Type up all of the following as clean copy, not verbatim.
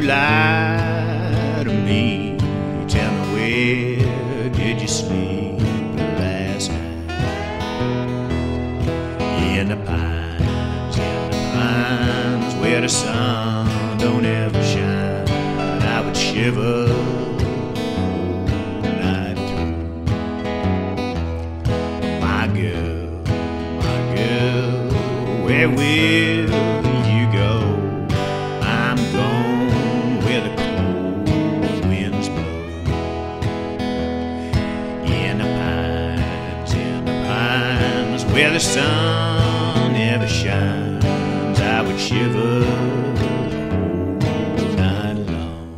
you lie to me. Tell me, where did you sleep last night? In the pines, where the sun don't ever shine. I would shiver all night through. My girl, where will you go? I'm gone where the cold winds blow. In the pines, where the sun never shines. I would shiver all night long.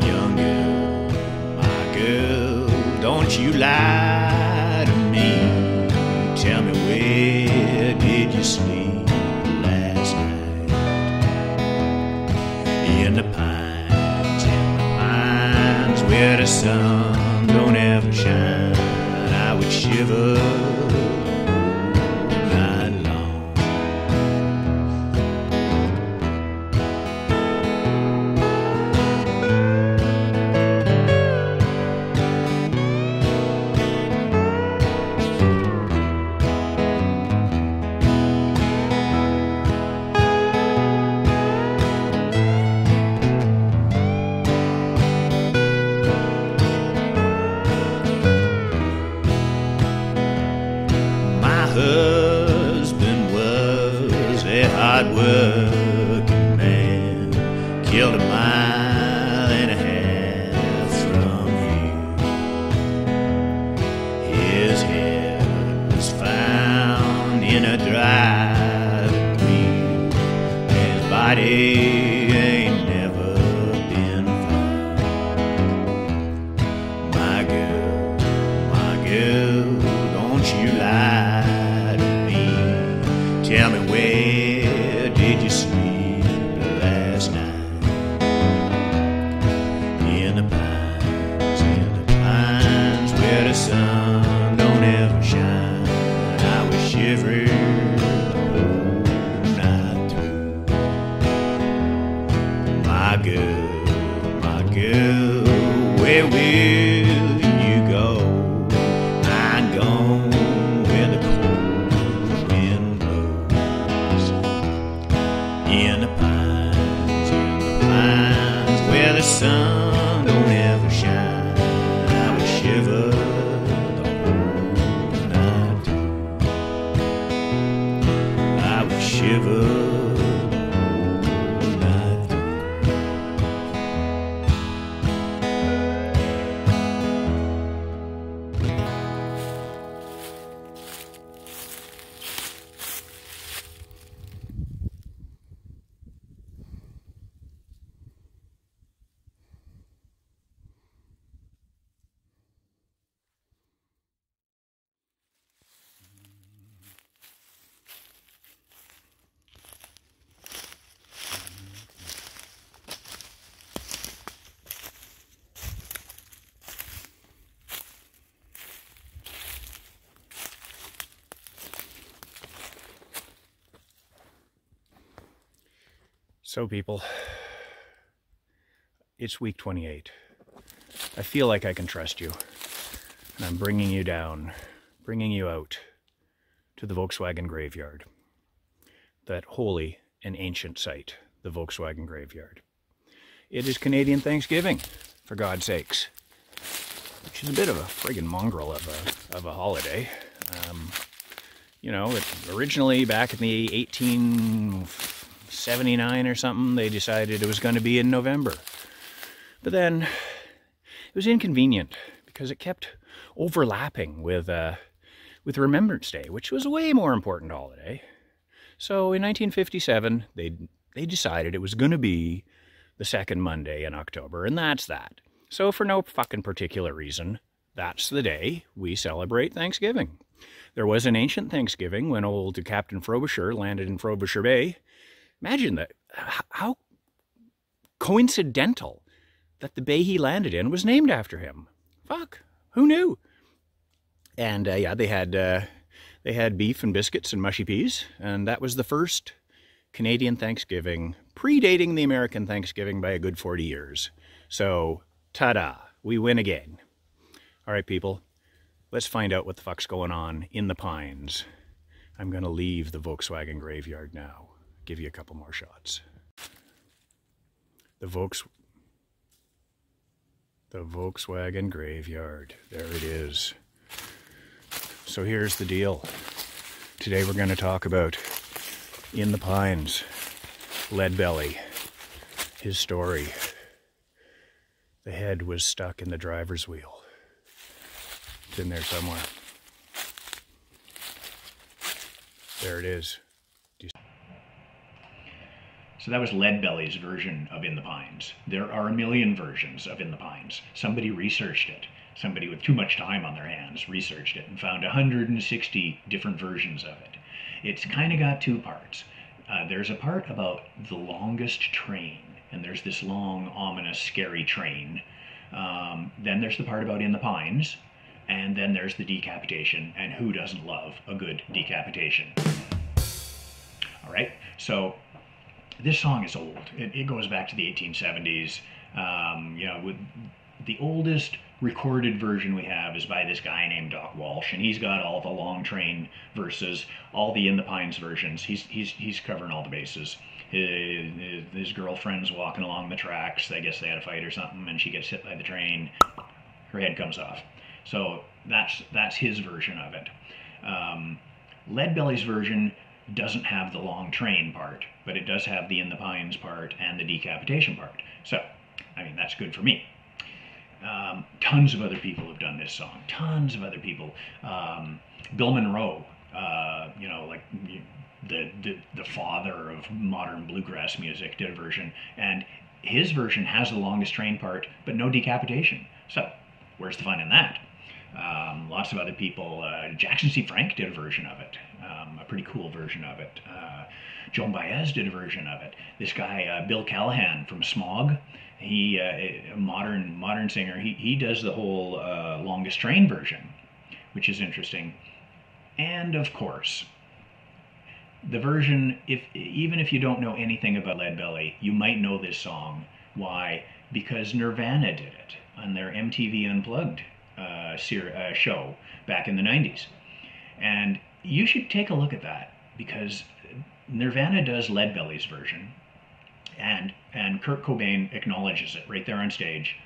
Young girl, my girl, don't you lie to me. Tell me, where did you sleep last night? In the pines, where the sun don't ever shine. I would shiver all night long. My husband was a hard-working man, killed a mile and a half from here. His head was found in a driving wheel. His body ain't never been found. My girl, don't you lie to me. Tell me, where did you sleep last night? In the pines, where the sun don't ever shine. I was shivering the whole night through. My girl, where will you go? I'm gone where the cold wind blows. In the pines, where the sun don't ever shine. I would shiver the whole night through. I would shiver the whole night through. So people, it's week 28. I feel like I can trust you. And I'm bringing you down, bringing you out to the Volkswagen graveyard. That holy and ancient site, the Volkswagen graveyard. It is Canadian Thanksgiving, for God's sakes. Which is a bit of a friggin' mongrel of a holiday. You know, it originally back in the 1879 or something, they decided it was going to be in November. But then it was inconvenient because it kept overlapping with Remembrance Day, which was a way more important holiday. So in 1957, they decided it was going to be the second Monday in October, and that's that. So for no fucking particular reason, that's the day we celebrate Thanksgiving. There was an ancient Thanksgiving when old Captain Frobisher landed in Frobisher Bay. Imagine that, how coincidental that the bay he landed in was named after him. Fuck, who knew? And yeah, they had beef and biscuits and mushy peas, and that was the first Canadian Thanksgiving, predating the American Thanksgiving by a good 40 years. So, ta-da, we win again. All right, people, let's find out what the fuck's going on in the Pines. I'm gonna leave the Volkswagen graveyard now. Give you a couple more shots. The Volkswagen graveyard, there it is. So here's the deal. Today we're going to talk about In the Pines, Leadbelly, his story. The head was stuck in the driver's wheel. It's in there somewhere. There it is. So that was Leadbelly's version of In the Pines. There are a million versions of In the Pines. Somebody researched it. Somebody with too much time on their hands researched it and found 160 different versions of it. It's kind of got two parts. There's a part about the longest train, and there's this long, ominous, scary train. Then there's the part about In the Pines, and then there's the decapitation, and who doesn't love a good decapitation? All right, so this song is old. It goes back to the 1870s. You know, with the oldest recorded version we have is by this guy named Doc Walsh, and he's got all the long train verses, all the In the Pines versions. He's covering all the bases. His girlfriend's walking along the tracks. I guess they had a fight or something, and she gets hit by the train. Her head comes off. So that's his version of it. Leadbelly's version doesn't have the long train part, but it does have the In the Pines part and the decapitation part. So, I mean, that's good for me. Tons of other people have done this song. Tons of other people. Bill Monroe, you know, like the father of modern bluegrass music, did a version, and his version has the longest train part, but no decapitation. So, where's the fun in that? Lots of other people. Jackson C. Frank did a version of it, a pretty cool version of it. Joan Baez did a version of it. This guy, Bill Callahan from Smog, he, a modern singer, he does the whole longest train version, which is interesting. And of course, the version, even if you don't know anything about Leadbelly, you might know this song. Why? Because Nirvana did it on their MTV Unplugged show back in the 90s. And you should take a look at that, because Nirvana does Leadbelly's version, and Kurt Cobain acknowledges it right there on stage.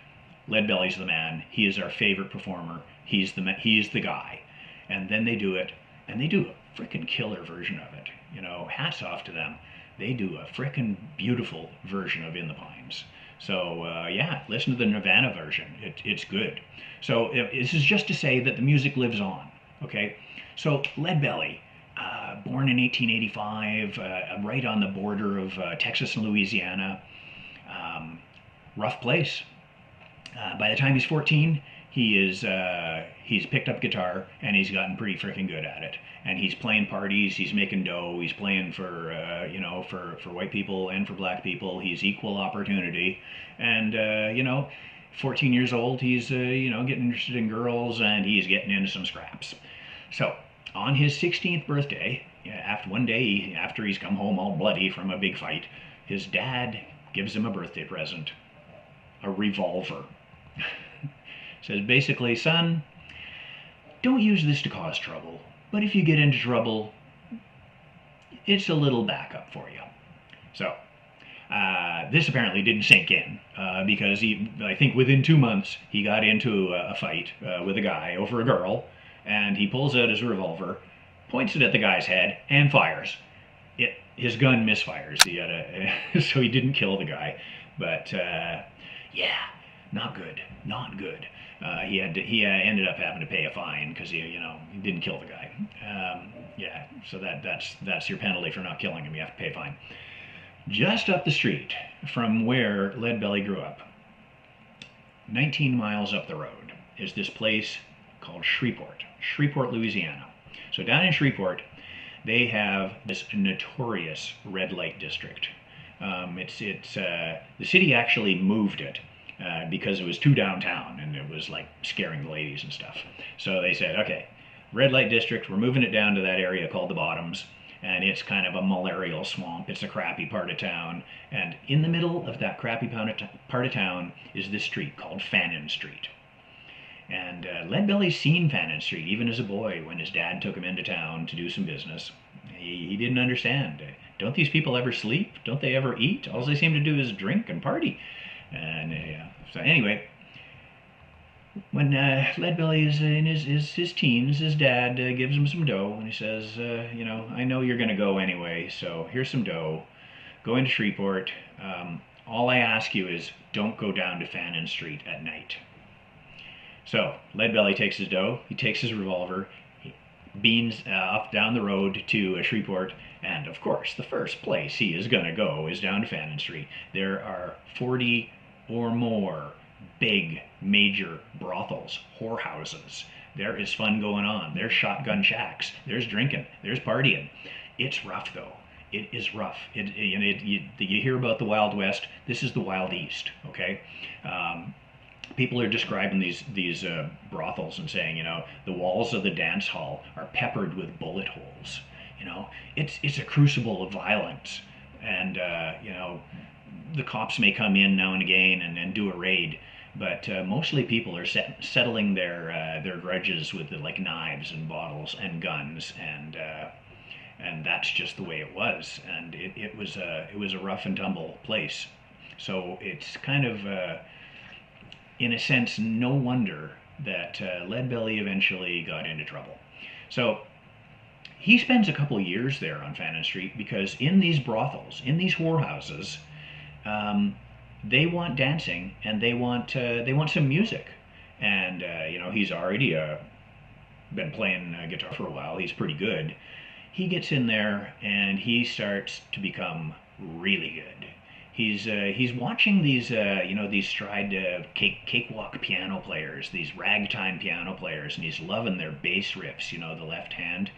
Leadbelly's the man. He is our favorite performer. He's the guy. And then they do it, and they do a frickin' killer version of it. You know, hats off to them. They do a frickin' beautiful version of In the Pines. So yeah, listen to the Nirvana version. It's good. So this is just to say that the music lives on. Okay, so Leadbelly, born in 1885, right on the border of Texas and Louisiana. Rough place. By the time he's 14, he's picked up guitar, and he's gotten pretty freaking good at it. And he's playing parties, he's making dough, he's playing for you know, for white people and for black people. He's equal opportunity, and you know, 14 years old, he's you know, getting interested in girls, and he's getting into some scraps. So on his 16th birthday, one day after he's come home all bloody from a big fight, his dad gives him a birthday present, a revolver. Says basically, son, don't use this to cause trouble, but if you get into trouble, it's a little backup for you. So this apparently didn't sink in, because I think within 2 months he got into a fight with a guy over a girl, and he pulls out his revolver, points it at the guy's head, and fires. His gun misfires. So he didn't kill the guy, but yeah, not good, not good. He ended up having to pay a fine because he didn't kill the guy. Yeah, so that's your penalty for not killing him. You have to pay a fine. Just up the street from where Leadbelly grew up, 19 miles up the road, is this place called Shreveport, Louisiana. So down in Shreveport, they have this notorious red light district. The city actually moved it because it was too downtown, and it was like scaring the ladies and stuff. So they said, okay, red light district, we're moving it down to that area called the Bottoms, and it's kind of a malarial swamp. It's a crappy part of town, and in the middle of that crappy part of town is this street called Fannin Street. And Leadbelly's seen Fannin Street even as a boy when his dad took him into town to do some business. He didn't understand. Don't these people ever sleep? Don't they ever eat? All they seem to do is drink and party. And so anyway, when Leadbelly is in his teens, his dad gives him some dough, and he says, you know, I know you're going to go anyway, so here's some dough. Go into Shreveport. All I ask you is don't go down to Fannin Street at night. So Leadbelly takes his dough, he takes his revolver, he beans off down the road to Shreveport, and of course the first place he is going to go is down to Fannin Street. There are 40 or more big major brothels, whorehouses. There is fun going on. There's shotgun shacks. There's drinking. There's partying. It's rough though. It is rough. You hear about the Wild West. This is the Wild East. Okay. People are describing these brothels and saying, you know, the walls of the dance hall are peppered with bullet holes. You know, it's a crucible of violence, and you know, the cops may come in now and again and do a raid, but mostly people are settling their grudges with like knives and bottles and guns, and that's just the way it was, and it was a rough and tumble place. So it's kind of in a sense, no wonder that Leadbelly eventually got into trouble. So he spends a couple years there on Fannin Street because in these brothels, in these whorehouses, they want dancing and they want some music. And you know, he's already been playing guitar for a while. He's pretty good. He gets in there and he starts to become really good. He's watching these you know, these stride cakewalk piano players, these ragtime piano players, and he's loving their bass riffs, you know, the left hand,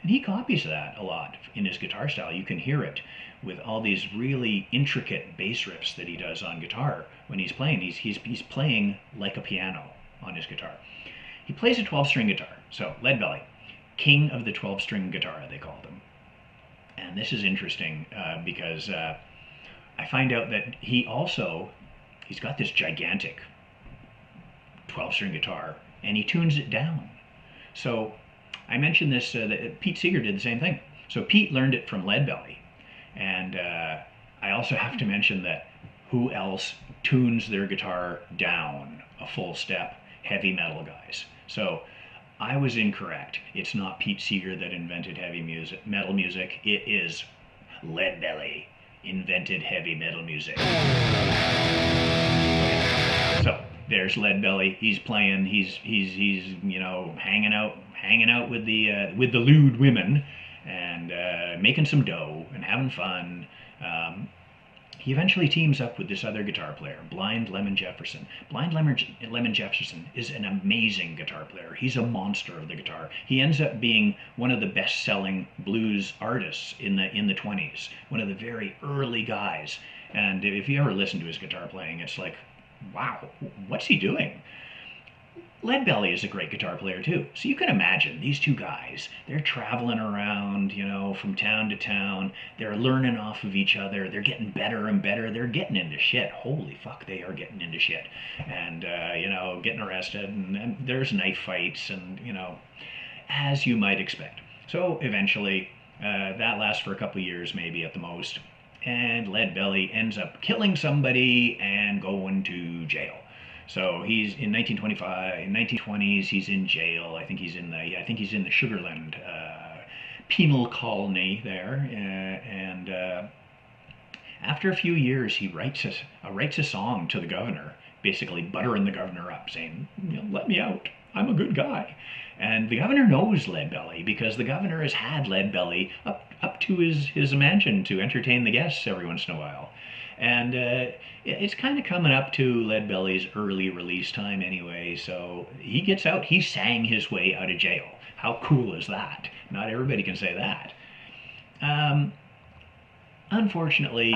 and he copies that a lot in his guitar style. You can hear it with all these really intricate bass riffs that he does on guitar when he's playing. He's playing like a piano on his guitar. He plays a 12-string guitar. So Leadbelly, king of the 12-string guitar, they called him. And this is interesting because I find out that he's got this gigantic 12-string guitar, and he tunes it down. So I mentioned this, that Pete Seeger did the same thing. So Pete learned it from Leadbelly. And I also have to mention that who else tunes their guitar down a full step? Heavy metal guys. So I was incorrect. It's not Pete Seeger that invented metal music. It is Leadbelly invented heavy metal music. So there's Leadbelly. He's playing. He's you know, hanging out with the lewd women and making some dough and having fun. He eventually teams up with this other guitar player, Blind Lemon Jefferson. Blind Lemon Jefferson is an amazing guitar player. He's a monster of the guitar. He ends up being one of the best-selling blues artists in the 20s, one of the very early guys. And if you ever listen to his guitar playing, it's like, wow, what's he doing? Leadbelly is a great guitar player too. So you can imagine these two guys, they're traveling around, you know, from town to town. They're learning off of each other. They're getting better and better. They're getting into shit. Holy fuck, they are getting into shit. And, you know, getting arrested, and there's knife fights, and, you know, as you might expect. So eventually, that lasts for a couple of years, maybe at the most. And Leadbelly ends up killing somebody and going to jail. So he's in 1925, in 1920s, he's in jail. I think he's in the Sugarland penal colony there. And after a few years, he writes a song to the governor, basically buttering the governor up, saying, you know, let me out. I'm a good guy. And the governor knows Leadbelly because the governor has had Leadbelly up to his mansion to entertain the guests every once in a while. And it's kind of coming up to Leadbelly's early release time anyway, so he gets out. He sang his way out of jail. How cool is that? Not everybody can say that. Unfortunately,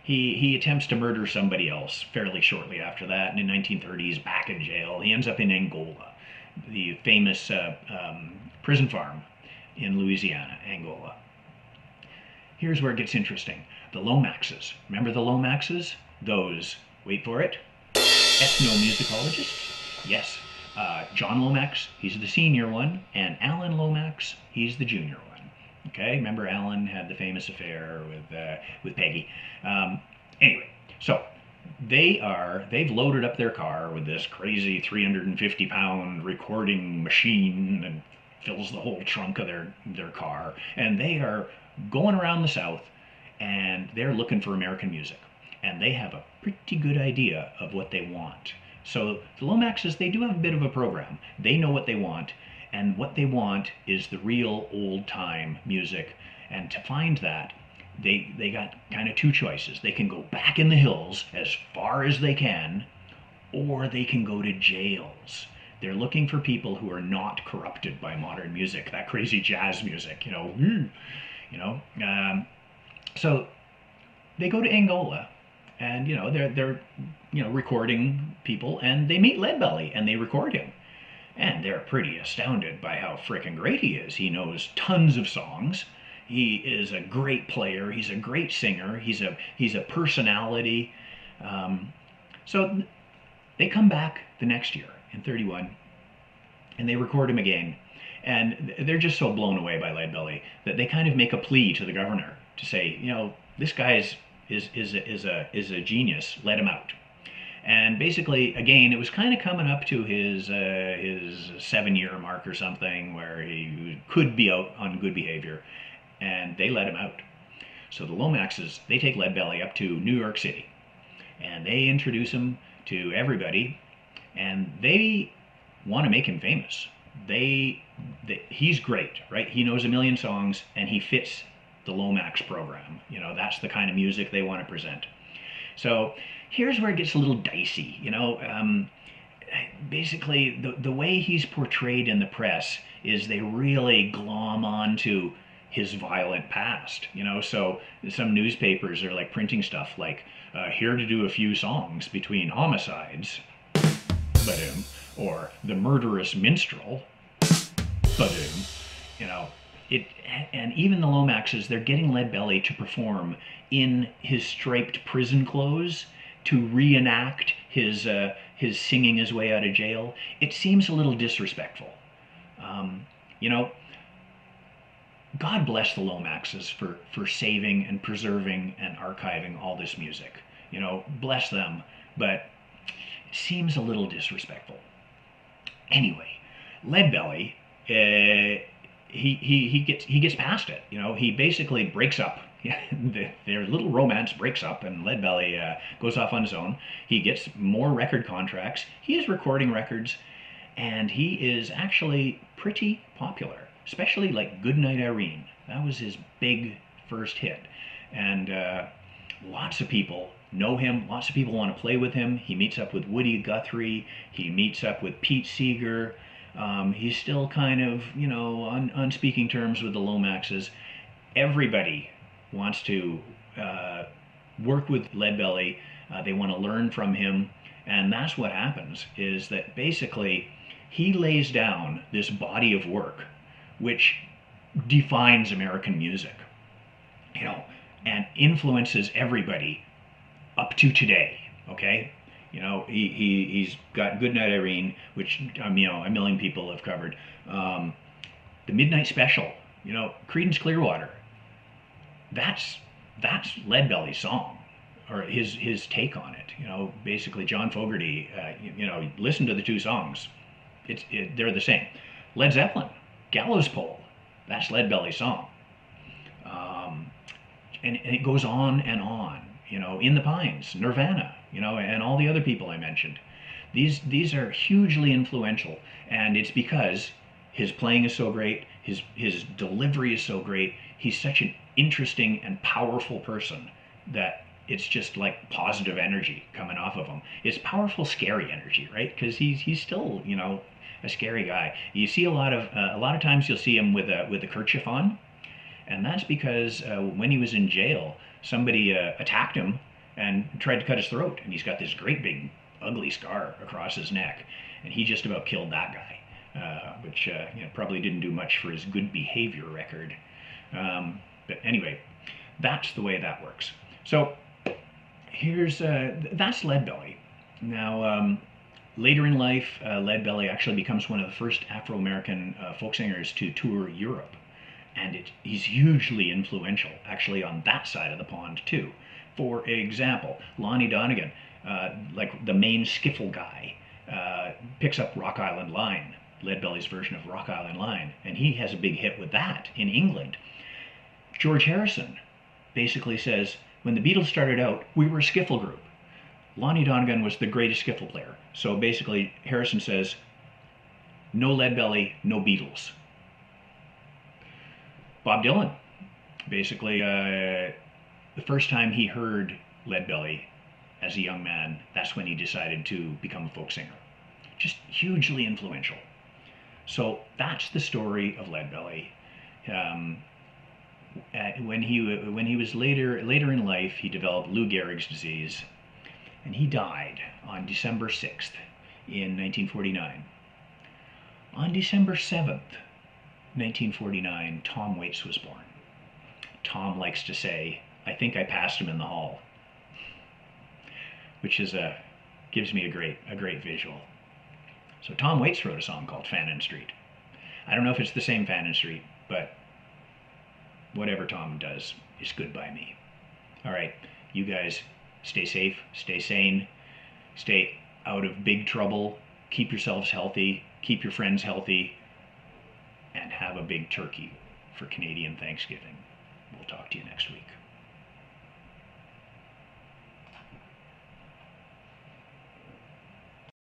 he attempts to murder somebody else fairly shortly after that, and in 1930 he's back in jail. He ends up in Angola, the famous prison farm in Louisiana, Angola. here's where it gets interesting. The Lomaxes. Remember the Lomaxes? Those, wait for it, ethnomusicologists? Yes. John Lomax, he's the senior one, and Alan Lomax, he's the junior one. Okay, remember Alan had the famous affair with Peggy. Anyway, so they've loaded up their car with this crazy 350-pound recording machine and fills the whole trunk of their car, and they are going around the South, and they're looking for American music, and they have a pretty good idea of what they want. So the Lomaxes, they do have a bit of a program. They know what they want, and what they want is the real old-time music. And to find that, they got kind of two choices. They can go back in the hills as far as they can, or they can go to jails. They're looking for people who are not corrupted by modern music, that crazy jazz music, So they go to Angola, and they're recording people, and they meet Leadbelly, and they record him, and they're pretty astounded by how frickin' great he is. He knows tons of songs. He is a great player. He's a great singer. He's a personality. So they come back the next year in '31, and they record him again, and they're just so blown away by Leadbelly that they kind of make a plea to the governor to say, this guy is a genius. Let him out. And basically, again, it was kind of coming up to his 7-year mark or something where he could be out on good behavior, and they let him out. So the Lomaxes, they take Leadbelly up to New York City, and they introduce him to everybody, and they want to make him famous. He's great, right? He knows a million songs, and he fits the Lomax program. That's the kind of music they want to present. So here's where it gets a little dicey. Basically, the way he's portrayed in the press is they really glom onto his violent past. So some newspapers are like printing stuff like, here to do a few songs between homicides, or the murderous minstrel, and even the Lomaxes, they're getting Leadbelly to perform in his striped prison clothes to reenact his singing his way out of jail. It seems a little disrespectful. God bless the Lomaxes for saving and preserving and archiving all this music. Bless them, but it seems a little disrespectful. Anyway, Leadbelly, he gets past it. He basically breaks up. Their little romance breaks up, and Leadbelly goes off on his own. He gets more record contracts. He is recording records, and he is actually pretty popular, especially like Goodnight Irene. That was his big first hit, and lots of people know him. Lots of people want to play with him. He meets up with Woody Guthrie. He meets up with Pete Seeger. He's still kind of, on speaking terms with the Lomaxes. Everybody wants to work with Leadbelly. They want to learn from him. And that's what happens, is that basically he lays down this body of work which defines American music, and influences everybody up to today, okay? He's got Goodnight Irene, which, a million people have covered. The Midnight Special, Creedence Clearwater. That's Leadbelly's song, or his take on it. Basically John Fogerty, listen to the two songs. They're the same. Led Zeppelin, Gallows Pole. That's Leadbelly's song. And it goes on and on. In the Pines, Nirvana, and all the other people I mentioned. These are hugely influential, and it's because his playing is so great, his delivery is so great, he's such an interesting and powerful person that it's just like positive energy coming off of him. It's powerful, scary energy, right? Because he's still, a scary guy. You see a lot of times you'll see him with a kerchief on, and that's because when he was in jail, somebody attacked him and tried to cut his throat, and he's got this great big ugly scar across his neck, and he just about killed that guy, which probably didn't do much for his good behavior record. But anyway, that's the way that works. So here's that's Leadbelly. Now, later in life, Leadbelly actually becomes one of the first Afro-American folk singers to tour Europe, and he's hugely influential, actually, on that side of the pond too. For example, Lonnie Donegan, like the main skiffle guy, picks up Rock Island Line, Leadbelly's version of Rock Island Line, and he has a big hit with that in England. George Harrison basically says, when the Beatles started out, we were a skiffle group. Lonnie Donegan was the greatest skiffle player. So basically, Harrison says, no Leadbelly, no Beatles. Bob Dylan, basically, the first time he heard Leadbelly as a young man, that's when he decided to become a folk singer. Just hugely influential. So that's the story of Leadbelly. When he was later in life, he developed Lou Gehrig's disease, and he died on December 6th in 1949. On December 7th, 1949, Tom Waits was born. Tom likes to say, "I think I passed him in the hall," which is gives me a great visual. So Tom Waits wrote a song called Fannin Street. I don't know if it's the same Fannin Street, but whatever Tom does is good by me. All right, you guys stay safe, stay sane, stay out of big trouble, keep yourselves healthy, keep your friends healthy, and have a big turkey for Canadian Thanksgiving. We'll talk to you next week.